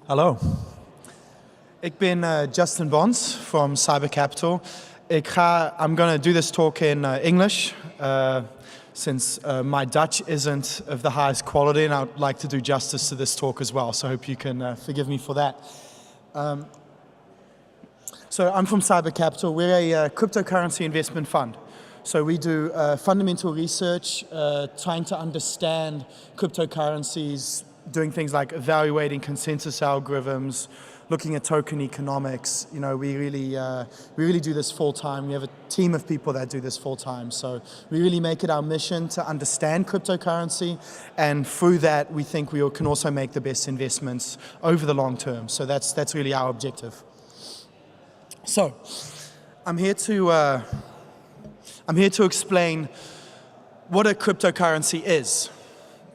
Hallo, ik ben Justin Bonds from Cyber Capital. I'm going to do this talk in English since my Dutch isn't of the highest quality, and I would like to do justice to this talk as well, so I hope you can forgive me for that. So I'm from Cyber Capital. We're a cryptocurrency investment fund. So we do fundamental research, trying to understand cryptocurrencies, doing things like evaluating consensus algorithms, looking at token economics. You know, we really do this full time. We have a team of people that do this full time. So we really make it our mission to understand cryptocurrency, and through that we think we can also make the best investments over the long term. So that's really our objective. So I'm here to explain what a cryptocurrency is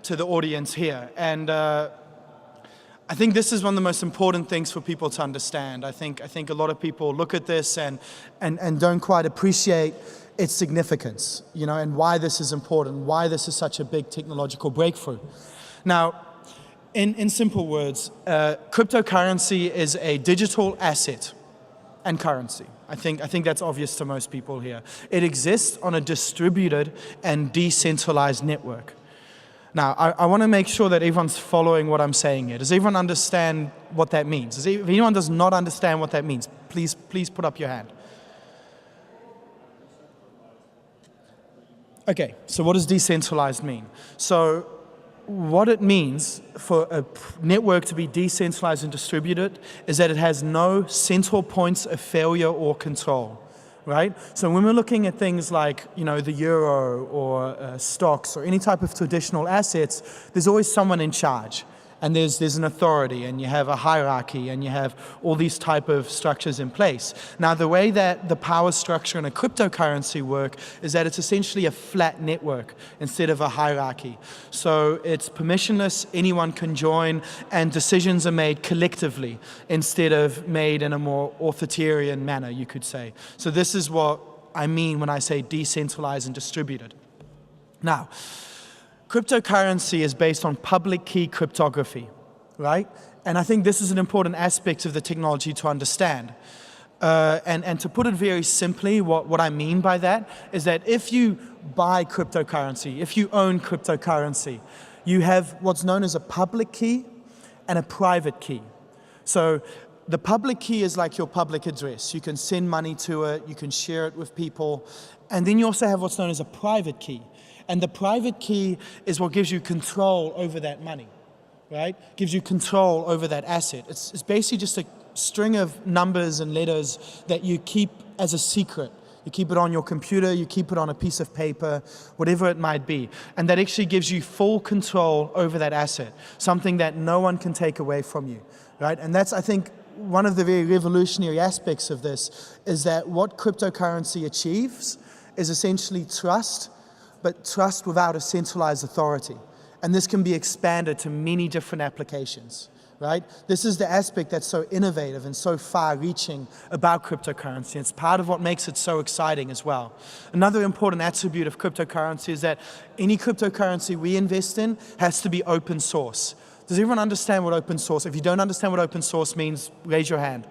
to the audience here. And I think this is one of the most important things for people to understand. I think a lot of people look at this and don't quite appreciate its significance, you know, and why this is important, why this is such a big technological breakthrough. Now, in simple words, cryptocurrency is a digital asset and currency. I think that's obvious to most people here. It exists on a distributed and decentralized network. Now, I want to make sure that everyone's following what I'm saying here. Does everyone understand what that means? If anyone does not understand what that means, please put up your hand. Okay, so what does decentralized mean? So what it means for a network to be decentralized and distributed is that it has no central points of failure or control. Right? So when we're looking at things like, you know, the euro or stocks or any type of traditional assets, there's always someone in charge, and there's an authority, and you have a hierarchy, and you have all these type of structures in place. Now, the way that the power structure in a cryptocurrency work is that it's essentially a flat network instead of a hierarchy. So it's permissionless, anyone can join, and decisions are made collectively instead of made in a more authoritarian manner, you could say. So this is what I mean when I say decentralized and distributed. Now, cryptocurrency is based on public key cryptography, right? And I think this is an important aspect of the technology to understand. And to put it very simply, what I mean by that is that if you buy cryptocurrency, if you own cryptocurrency, you have what's known as a public key and a private key. So the public key is like your public address. You can send money to it, you can share it with people, and then you also have what's known as a private key. And the private key is what gives you control over that money, right? Gives you control over that asset. It's basically just a string of numbers and letters that you keep as a secret. You keep it on your computer, you keep it on a piece of paper, whatever it might be. And that actually gives you full control over that asset, something that no one can take away from you, right? And that's, I think, one of the very revolutionary aspects of this is that what cryptocurrency achieves is essentially trust, but trust without a centralized authority. And this can be expanded to many different applications, right? This is the aspect that's so innovative and so far-reaching about cryptocurrency. It's part of what makes it so exciting as well. Another important attribute of cryptocurrency is that any cryptocurrency we invest in has to be open source. Does everyone understand what open source? If you don't understand what open source means, raise your hand.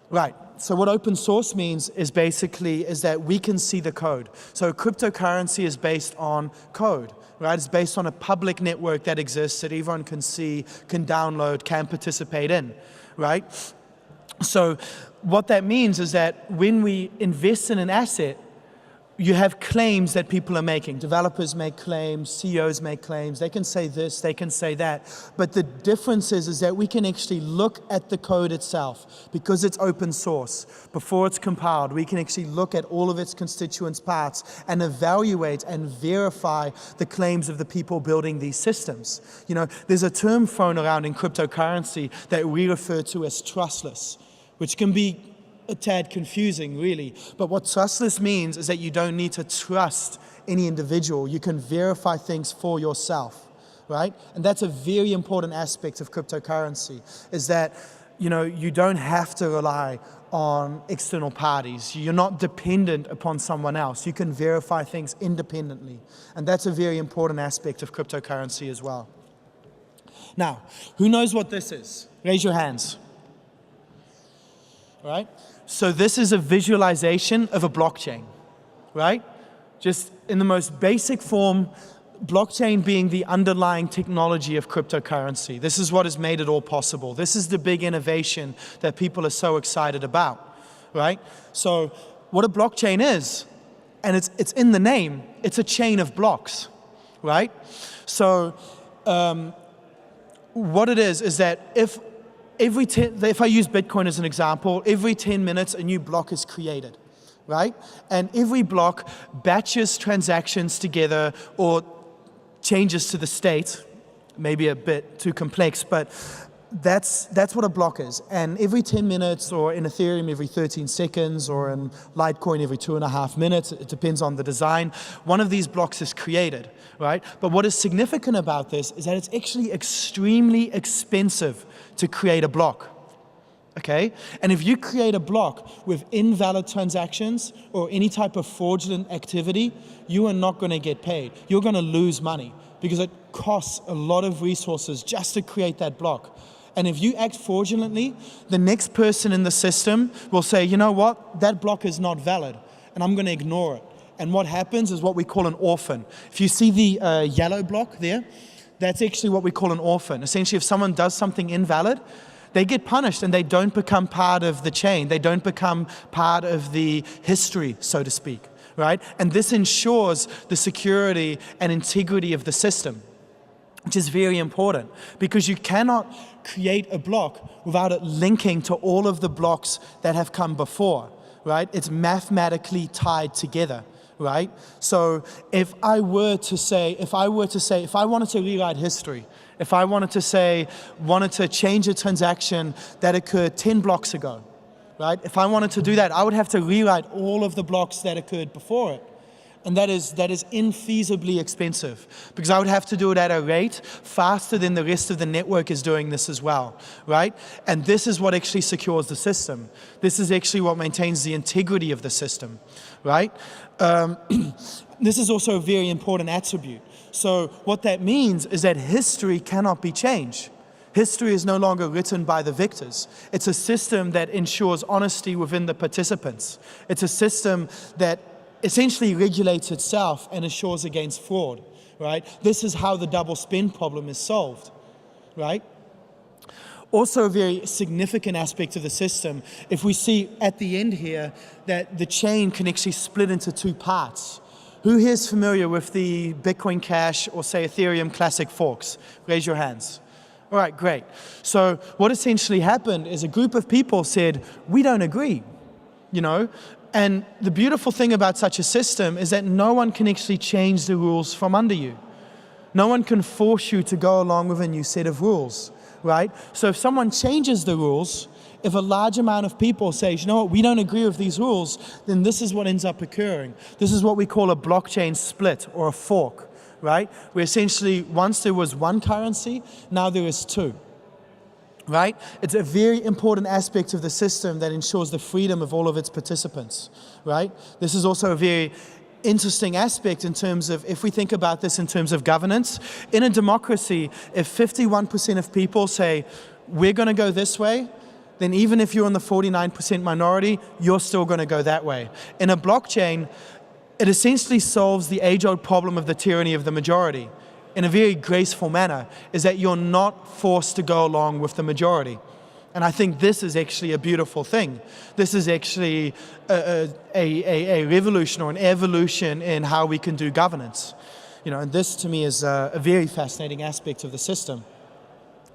Right. So what open source means is basically that we can see the code. So cryptocurrency is based on code, right? It's based on a public network that exists that everyone can see, can download, can participate in, right? So what that means is that when we invest in an asset, you have claims that people are making. Developers make claims, CEOs make claims, they can say this, they can say that. But the difference is that we can actually look at the code itself. Because it's open source, before it's compiled, we can actually look at all of its constituent parts and evaluate and verify the claims of the people building these systems. You know, there's a term thrown around in cryptocurrency that we refer to as trustless, which can be a tad confusing, really. But what trustless means is that you don't need to trust any individual. You can verify things for yourself, right? And that's a very important aspect of cryptocurrency, is that, you know, you don't have to rely on external parties. You're not dependent upon someone else. You can verify things independently. And that's a very important aspect of cryptocurrency as well. Now, who knows what this is? Raise your hands. Right? So this is a visualization of a blockchain, right? Just in the most basic form, blockchain being the underlying technology of cryptocurrency. This is what has made it all possible. This is the big innovation that people are so excited about, right? So what a blockchain is, and it's in the name, it's a chain of blocks, right? So what it is that if I use Bitcoin as an example, every 10 minutes a new block is created, right? And every block batches transactions together or changes to the state, maybe a bit too complex, but that's what a block is. And every 10 minutes, or in Ethereum every 13 seconds, or in Litecoin every 2.5 minutes, it depends on the design, one of these blocks is created, right? But what is significant about this is that it's actually extremely expensive to create a block. Okay? And if you create a block with invalid transactions or any type of fraudulent activity, you are not going to get paid. You're going to lose money because it costs a lot of resources just to create that block. And if you act fraudulently, the next person in the system will say, you know what, that block is not valid, and I'm going to ignore it. And what happens is what we call an orphan. If you see the yellow block there, that's actually what we call an orphan. Essentially, if someone does something invalid, they get punished and they don't become part of the chain. They don't become part of the history, so to speak, right? And this ensures the security and integrity of the system, which is very important because you cannot create a block without it linking to all of the blocks that have come before, right? It's mathematically tied together, right? So if I wanted to rewrite history, if I wanted to change a transaction that occurred 10 blocks ago, right? If I wanted to do that, I would have to rewrite all of the blocks that occurred before it. And that is infeasibly expensive because I would have to do it at a rate faster than the rest of the network is doing this as well, right? And this is what actually secures the system. This is actually what maintains the integrity of the system, right? This is also a very important attribute. So what that means is that history cannot be changed. History is no longer written by the victors. It's a system that ensures honesty within the participants. It's a system that essentially regulates itself and assures against fraud, right? This is how the double spend problem is solved, right? Also a very significant aspect of the system, if we see at the end here that the chain can actually split into two parts. Who here is familiar with the Bitcoin Cash or say Ethereum Classic forks? Raise your hands. All right, great. So what essentially happened is a group of people said, we don't agree, you know? And the beautiful thing about such a system is that no one can actually change the rules from under you. No one can force you to go along with a new set of rules, right? So if someone changes the rules, if a large amount of people say, you know what, we don't agree with these rules, then this is what ends up occurring. This is what we call a blockchain split or a fork, right? Where essentially once there was one currency, now there is two. Right? It's a very important aspect of the system that ensures the freedom of all of its participants, right? This is also a very interesting aspect in terms of, if we think about this in terms of governance, in a democracy, if 51% of people say, we're going to go this way, then even if you're in the 49% minority, you're still going to go that way. In a blockchain, it essentially solves the age-old problem of the tyranny of the majority in a very graceful manner, is that you're not forced to go along with the majority. And I think this is actually a beautiful thing. This is actually a revolution or an evolution in how we can do governance. You know, and this to me is a very fascinating aspect of the system.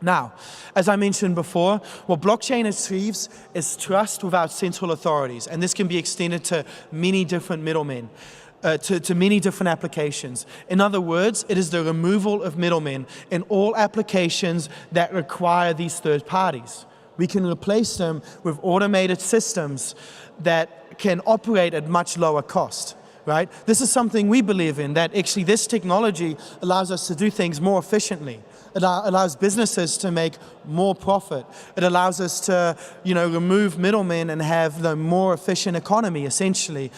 Now, as I mentioned before, what blockchain achieves is trust without central authorities, and this can be extended to many different middlemen. To many different applications. In other words, it is the removal of middlemen in all applications that require these third parties. We can replace them with automated systems that can operate at much lower cost, right? This is something we believe in, that actually this technology allows us to do things more efficiently, It allows businesses to make more profit. It allows us to, remove middlemen and have the more efficient economy, essentially.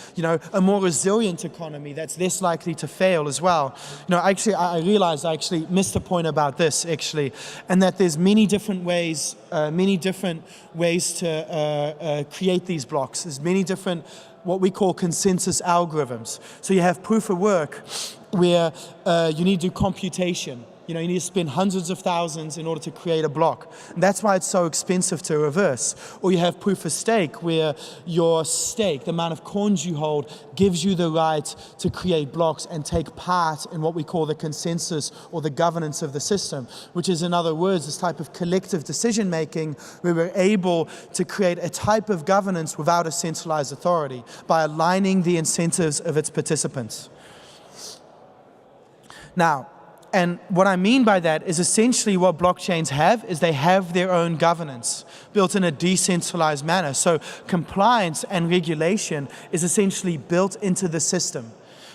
A more resilient economy that's less likely to fail as well. Actually, I realized I actually missed a point about this, actually, and that there's many different ways to create these blocks. There's many different what we call consensus algorithms. So you have proof of work where you need to do computation. You need to spend hundreds of thousands in order to create a block. And that's why it's so expensive to reverse. Or you have proof of stake, where your stake, the amount of coins you hold, gives you the right to create blocks and take part in what we call the consensus or the governance of the system, which is, in other words, this type of collective decision making where we're able to create a type of governance without a centralized authority by aligning the incentives of its participants. Now, and what I mean by that is essentially what blockchains have is they have their own governance built in a decentralized manner. So compliance and regulation is essentially built into the system,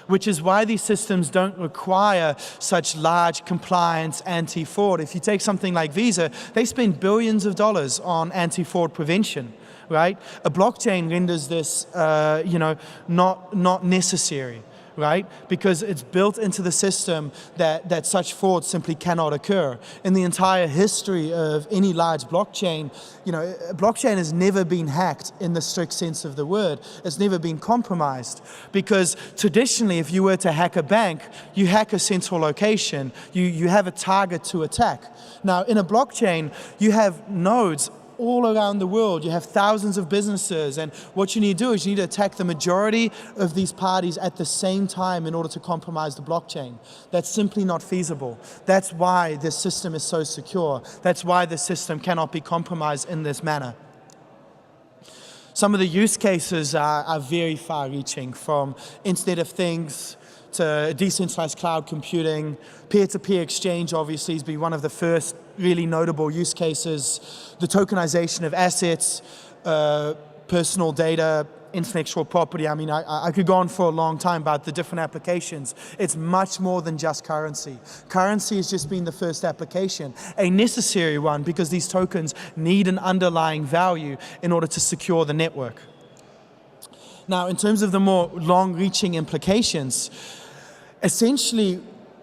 which is why these systems don't require such large compliance anti-fraud. If you take something like Visa, they spend billions of dollars on anti-fraud prevention, right? A blockchain renders this, not necessary. Right? Because it's built into the system that such fraud simply cannot occur. In the entire history of any large blockchain, a blockchain has never been hacked in the strict sense of the word. It's never been compromised. Because traditionally, if you were to hack a bank, you hack a central location. You have a target to attack. Now, in a blockchain, you have nodes all around the world. You have thousands of businesses, and what you need to do is you need to attack the majority of these parties at the same time in order to compromise the blockchain. That's simply not feasible. That's why this system is so secure. That's why the system cannot be compromised in this manner. Some of the use cases are very far-reaching, from Internet of Things to decentralized cloud computing. Peer-to-peer exchange obviously has been one of the first really notable use cases. The tokenization of assets, personal data, intellectual property. I mean, I could go on for a long time about the different applications. It's much more than just currency. Currency has just been the first application, a necessary one, because these tokens need an underlying value in order to secure the network. Now, in terms of the more long-reaching implications, essentially,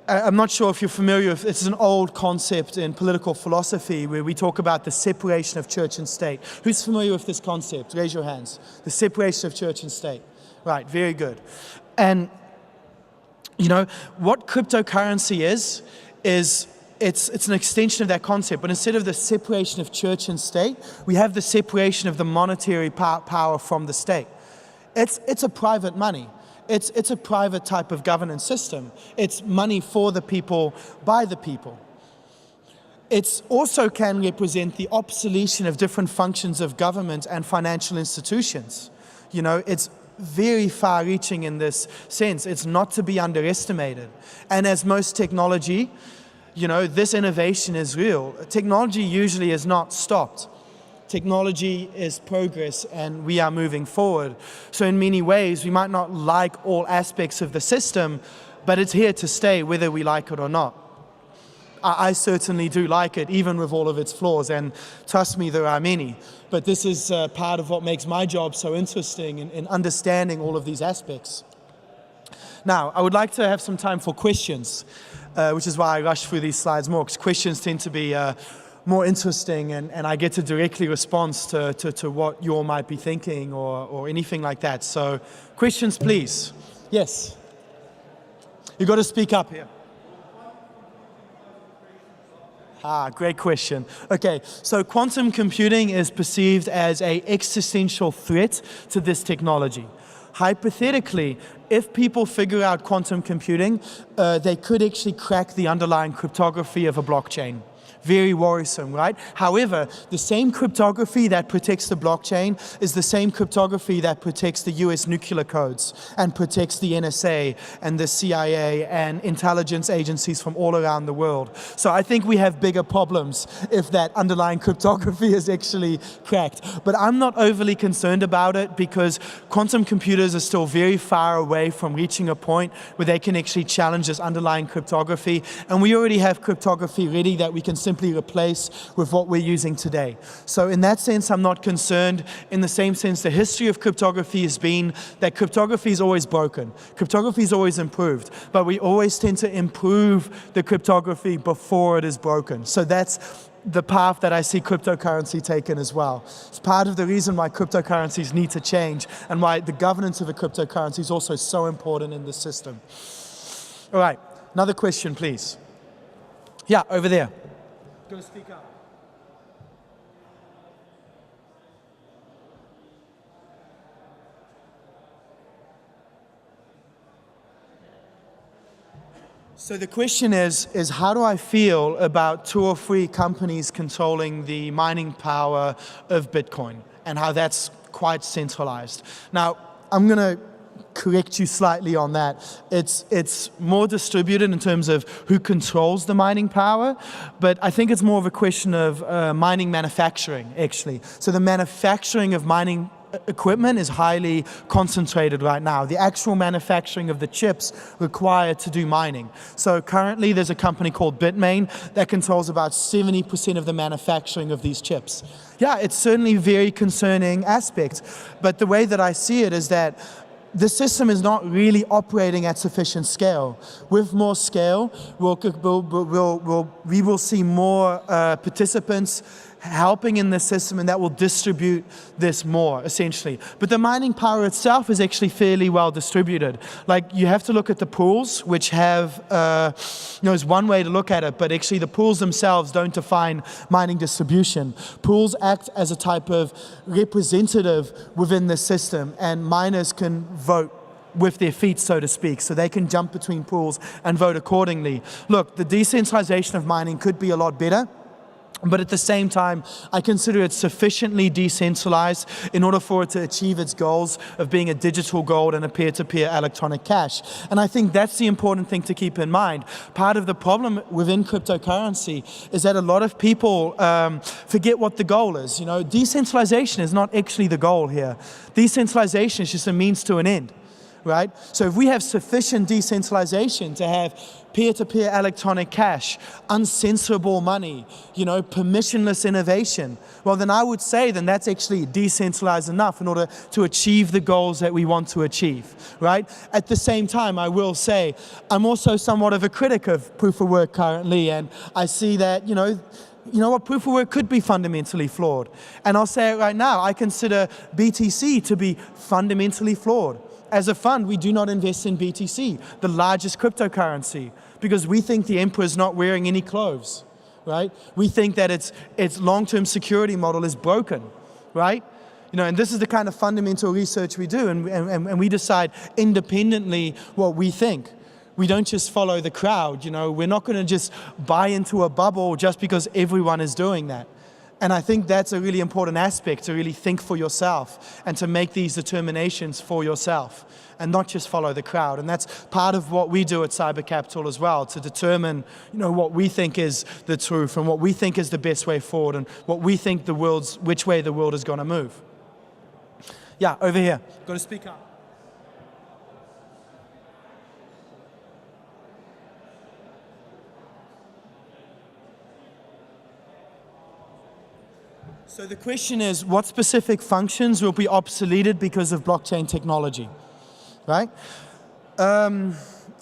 I'm not sure if you're familiar with, it's an old concept in political philosophy where we talk about the separation of church and state. Who's familiar with this concept? Raise your hands. The separation of church and state. Right, very good. And, what cryptocurrency is it's an extension of that concept, but instead of the separation of church and state, we have the separation of the monetary power from the state. It's a private money. It's a private type of governance system. It's money for the people, by the people. It also can represent the obsolescence of different functions of government and financial institutions. It's very far-reaching in this sense. It's not to be underestimated. And as most technology, this innovation is real. Technology usually is not stopped. Technology is progress, and we are moving forward. So in many ways, we might not like all aspects of the system, but it's here to stay whether we like it or not. I certainly do like it, even with all of its flaws, and trust me, there are many. But this is part of what makes my job so interesting in understanding all of these aspects. Now, I would like to have some time for questions, which is why I rush through these slides more, because questions tend to be more interesting, and I get to directly respond to what you all might be thinking or anything like that. So questions, please. Yes. You've got to speak up here. Great question. Okay, so quantum computing is perceived as an existential threat to this technology. Hypothetically, if people figure out quantum computing, they could actually crack the underlying cryptography of a blockchain. Very worrisome, right? However, the same cryptography that protects the blockchain is the same cryptography that protects the US nuclear codes and protects the NSA and the CIA and intelligence agencies from all around the world. So I think we have bigger problems if that underlying cryptography is actually cracked. But I'm not overly concerned about it because quantum computers are still very far away from reaching a point where they can actually challenge this underlying cryptography. And we already have cryptography ready that we can simply replace with what we're using today. So in that sense, I'm not concerned. In the same sense, the history of cryptography has been that cryptography is always broken. Cryptography is always improved, but we always tend to improve the cryptography before it is broken. So that's the path that I see cryptocurrency taken as well. It's part of the reason why cryptocurrencies need to change and why the governance of a cryptocurrency is also so important in the system. All right, another question, please. Yeah, over there. Go speak up. So the question is how do I feel about 2 or 3 companies controlling the mining power of Bitcoin and how that's quite centralized? Now, I'm going to correct you slightly on that. It's more distributed in terms of who controls the mining power, but I think it's more of a question of mining manufacturing, actually. So the manufacturing of mining equipment is highly concentrated right now. The actual manufacturing of the chips required to do mining. So currently there's a company called Bitmain that controls about 70% of the manufacturing of these chips. Yeah, it's certainly a very concerning aspect, but the way that I see it is that the system is not really operating at sufficient scale. With more scale, we will see more participants helping in the system, and that will distribute this more, essentially. But the mining power itself is actually fairly well distributed. Like, you have to look at the pools, which have, is one way to look at it, but actually the pools themselves don't define mining distribution. Pools act as a type of representative within the system, and miners can vote with their feet, so to speak, so they can jump between pools and vote accordingly. Look, the decentralization of mining could be a lot better, but at the same time, I consider it sufficiently decentralized in order for it to achieve its goals of being a digital gold and a peer-to-peer electronic cash. And I think that's the important thing to keep in mind. Part of the problem within cryptocurrency is that a lot of people forget what the goal is. You know, decentralization is not actually the goal here. Decentralization is just a means to an end, right? So if we have sufficient decentralization to have peer-to-peer electronic cash, uncensorable money, permissionless innovation, well then I would say then that's actually decentralized enough in order to achieve the goals that we want to achieve, right? At the same time, I will say, I'm also somewhat of a critic of proof of work currently, and I see that, proof of work could be fundamentally flawed. And I'll say it right now, I consider BTC to be fundamentally flawed. As a fund, we do not invest in BTC, the largest cryptocurrency, because we think the emperor is not wearing any clothes, right? We think that its long-term security model is broken, right? And this is the kind of fundamental research we do, and we decide independently what we think. We don't just follow the crowd, we're not going to just buy into a bubble just because everyone is doing that. And I think that's a really important aspect, to really think for yourself and to make these determinations for yourself and not just follow the crowd. And that's part of what we do at Cyber Capital as well, to determine what we think is the truth and what we think is the best way forward and what we think which way the world is going to move. Yeah, over here. Got to speak up. So the question is, what specific functions will be obsoleted because of blockchain technology, right? I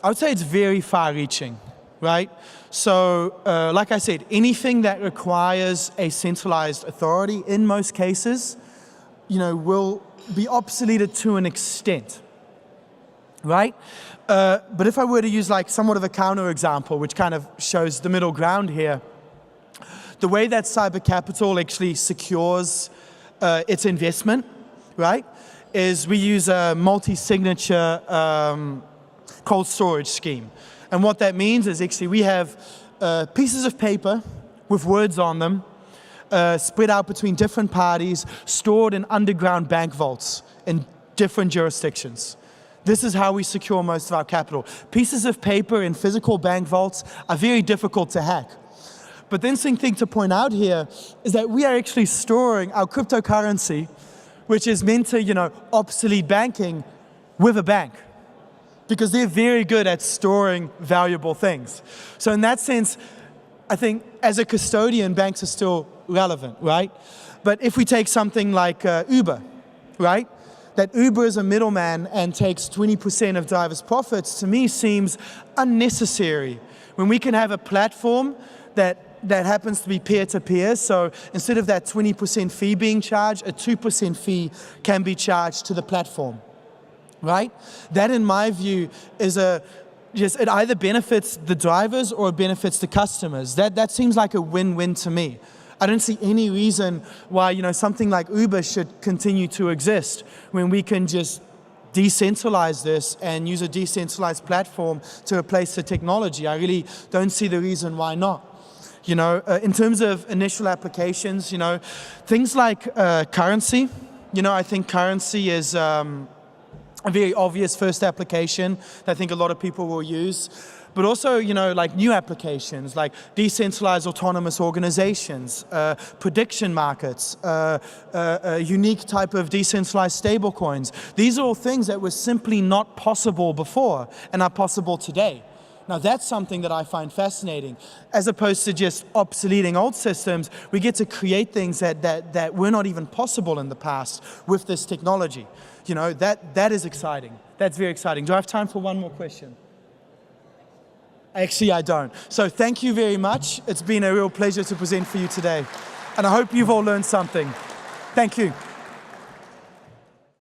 would say it's very far-reaching, right? So, like I said, anything that requires a centralized authority, in most cases, will be obsoleted to an extent, right? But if I were to use like somewhat of a counter example, which kind of shows the middle ground here, the way that Cyber Capital actually secures its investment, right, is we use a multi-signature cold storage scheme. And what that means is actually we have pieces of paper with words on them, spread out between different parties, stored in underground bank vaults in different jurisdictions. This is how we secure most of our capital. Pieces of paper in physical bank vaults are very difficult to hack. But the interesting thing to point out here is that we are actually storing our cryptocurrency, which is meant to, obsolete banking, with a bank, because they're very good at storing valuable things. So in that sense, I think as a custodian, banks are still relevant, right? But if we take something like Uber, right? That Uber is a middleman and takes 20% of drivers' profits, to me seems unnecessary. When we can have a platform that happens to be peer-to-peer, so instead of that 20% fee being charged, a 2% fee can be charged to the platform, right? That, in my view, is it either benefits the drivers or it benefits the customers. That seems like a win-win to me. I don't see any reason why something like Uber should continue to exist when we can just decentralize this and use a decentralized platform to replace the technology. I really don't see the reason why not. In terms of initial applications, things like currency, I think currency is a very obvious first application that I think a lot of people will use. But also, like new applications, like decentralized autonomous organizations, prediction markets, a unique type of decentralized stablecoins. These are all things that were simply not possible before and are possible today. Now that's something that I find fascinating. As opposed to just obsoleting old systems, we get to create things that were not even possible in the past with this technology. That is exciting. That's very exciting. Do I have time for one more question? Actually, I don't. So thank you very much. It's been a real pleasure to present for you today. And I hope you've all learned something. Thank you.